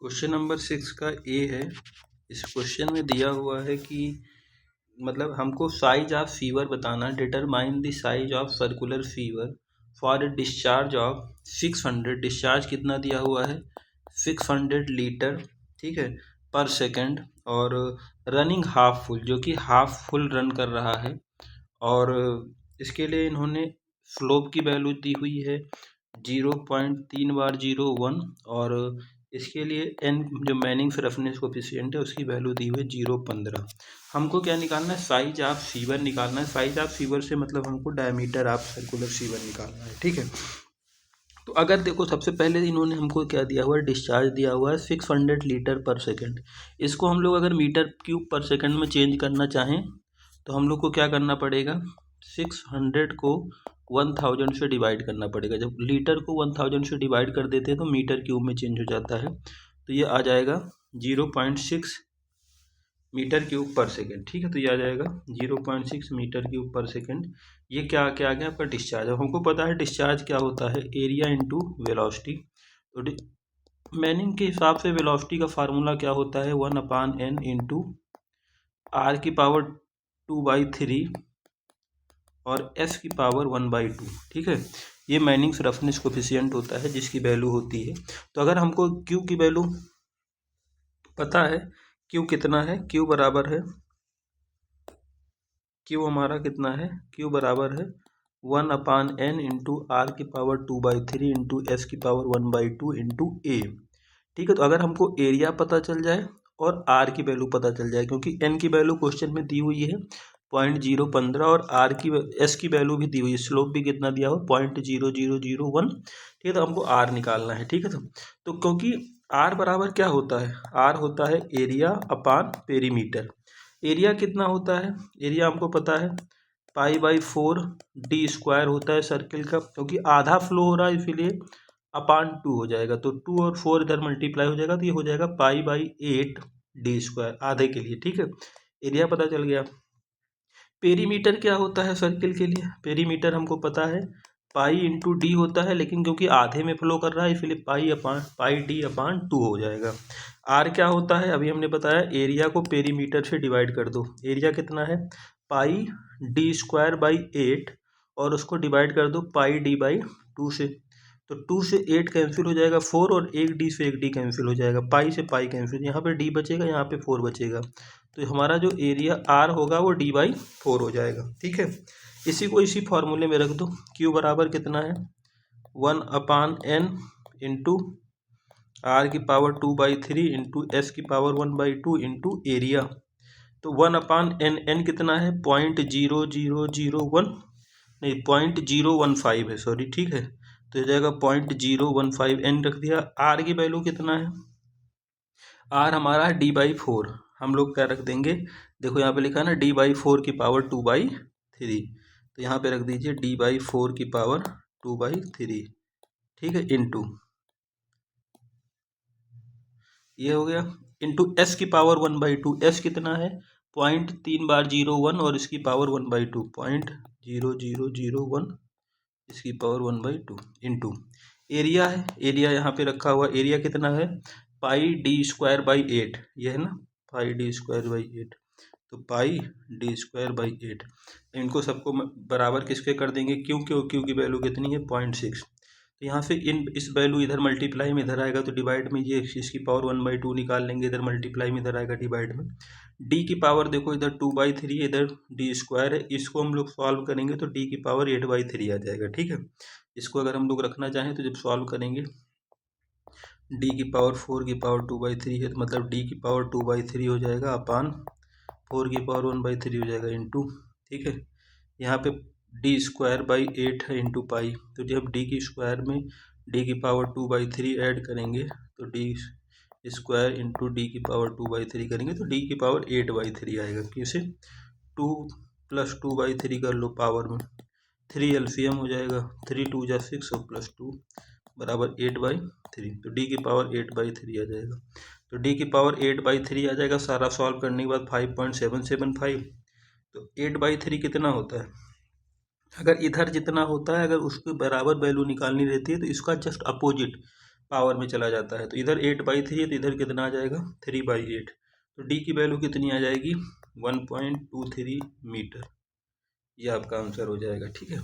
Question number 6 का ए है। इस क्वेश्चन में दिया हुआ है कि मतलब हमको साइज ऑफ फीवर बताना। Determine the size of circular fever for a discharge of 600। Discharge कितना दिया हुआ है 600 लीटर, ठीक है, पर सेकंड, और रनिंग हाफ फुल, जो कि हाफ फुल रन कर रहा है। और इसके लिए इन्होंने स्लोप की वैल्यू दी हुई है 0.3 × 0.1, और इसके लिए एन जो मैनिंग्स रफनेस कोफिशिएंट है उसकी वैल्यू दी हुई है 0.15। हमको क्या निकालना है, साइज ऑफ फीवर निकालना है। साइज ऑफ फीवर से मतलब हमको डायमीटर ऑफ सर्कुलर फीवर निकालना है, ठीक है। तो अगर देखो, सबसे पहले इन्होंने हमको क्या दिया हुआ है, डिस्चार्ज दिया हुआ है 600 लीटर पर सेकंड। इसको हम लोग अगर मीटर क्यूब पर सेकंड में चेंज करना चाहें तो हम लोग को क्या करना पड़ेगा, 600 को 1000 से डिवाइड करना पड़ेगा। जब लीटर को 1000 से डिवाइड कर देते हैं तो मीटर क्यूब में चेंज हो जाता है। तो ये आ जाएगा 0.6 मीटर क्यूब पर सेकेंड, ठीक है। तो ये आ जाएगा 0.6 मीटर क्यूब पर सेकेंड। ये क्या क्या आ गया आपका डिस्चार्ज। अब हमको पता है डिस्चार्ज क्या होता है, एरिया इंटू वेलोसिटी। तो मैनिंग के हिसाब से वेलोसिटी का फार्मूला क्या होता है, 1/n इंटू r⁻²/3 और s⁻1/2, ठीक है। ये मैनिंग्स रफनेस कोफिशिएंट होता है जिसकी वैल्यू होती है। तो अगर हमको क्यू की वैल्यू पता है, क्यू कितना है, क्यू बराबर है, क्यू हमारा कितना है, क्यू बराबर है 1/n into r⁻²/3 into s⁻1/2 into ए, ठीक है। तो अगर हमको एरिया पता चल जाए और आर की वैल्यू पता चल जाए, क्योंकि एन की वैल्यू क्वेश्चन में दी हुई है 0.015 और आर की एस की वैल्यू भी दी हुई है, स्लोप भी कितना दिया हुआ 0.0001, ठीक है। तो हमको आर निकालना है, ठीक है। तो क्योंकि आर बराबर क्या होता है, आर होता है एरिया अपान पेरीमीटर। एरिया कितना होता है, एरिया हमको पता है π/4 d² होता है सर्किल का, क्योंकि आधा फ्लो हो रहा है इसीलिए अपान 2 हो जाएगा। तो 2 और 4 इधर मल्टीप्लाई हो जाएगा तो ये हो जाएगा π/8 d² आधे के लिए, ठीक है। एरिया पता चल गया। पेरीमीटर क्या होता है सर्किल के लिए, पेरीमीटर हमको पता है पाई इंटू डी होता है, लेकिन क्योंकि आधे में फ्लो कर रहा है इसलिए π/2 हो जाएगा। आर क्या होता है, अभी हमने बताया एरिया को पेरीमीटर से डिवाइड कर दो। एरिया कितना है πd²/8 और उसको डिवाइड कर दो πd/2 से। तो 2 से 8 कैंसिल हो जाएगा 4, और 1 डी से 1 डी कैंसिल हो जाएगा, पाई से पाई कैंसिल, यहाँ पे डी बचेगा, यहाँ पे 4 बचेगा। तो हमारा जो एरिया आर होगा वो d/4 हो जाएगा, ठीक है। इसी को इसी फॉर्मूले में रख दो। क्यू बराबर कितना है 1/n into r⁻²/3 into s⁻1/2 into area. तो 1/n, n कितना है 0.0001 नहीं 0.015 है, सॉरी, ठीक है। तो हो जाएगा 0.015 n रख दिया। आर की वैल्यू कितना है, आर हमारा है d/4, हम लोग क्या रख देंगे, देखो यहाँ पे लिखा है ना d/4⁻²/3, तो यहाँ पे रख दीजिए d/4⁻²/3, ठीक है, इंटू ये हो गया, इंटू s⁻1/2। s कितना है 0.3 × 0.1 और इसकी पावर 1/2, 0.0001 इसकी पावर 1/2 इंटू एरिया है। एरिया यहाँ पे रखा हुआ, एरिया कितना है πd²/8, ये है ना πd²/8, तो πd²/8। इनको सबको बराबर किसके कर देंगे, क्यों की वैल्यू कितनी है 0.6। तो यहाँ से इस वैल्यू इधर मल्टीप्लाई में इधर आएगा तो डिवाइड में ये इसकी पावर 1/2 निकाल लेंगे, इधर मल्टीप्लाई में इधर आएगा डिवाइड में। डी की पावर देखो इधर 2/3 इधर d² है, इसको हम लोग सॉल्व करेंगे तो डी की पावर 8/3 आ जाएगा, ठीक है। इसको अगर हम लोग रखना चाहें तो जब सॉल्व करेंगे डी की पावर 4⁻2/3 है, तो मतलब डी की पावर 2/3 हो जाएगा अपान 4⁻1/3 हो जाएगा इंटू, ठीक है। यहाँ पे d²/8 है इंटू पाई, तो जब डी की स्क्वायर में डी की पावर 2/3 ऐड करेंगे तो d² इंटू डी की पावर 2/3 करेंगे तो डी की पावर 8/3 आएगा। किसे 2 + 2/3 कर लो पावर में, 3 एलसीएम हो जाएगा, 3 2 = 6 और +2 बराबर 8/3, तो डी की पावर 8/3 आ जाएगा। तो डी की पावर 8/3 आ जाएगा। सारा सॉल्व करने के बाद 5.775, तो 8/3 कितना होता है, अगर इधर जितना होता है अगर उसके बराबर वैल्यू निकालनी रहती है तो इसका जस्ट अपोजिट पावर में चला जाता है। तो इधर 8/3 है तो इधर कितना आ जाएगा 3/8। तो डी की वैल्यू कितनी आ जाएगी 1.23 मीटर। ये आपका आंसर हो जाएगा। ठीक है।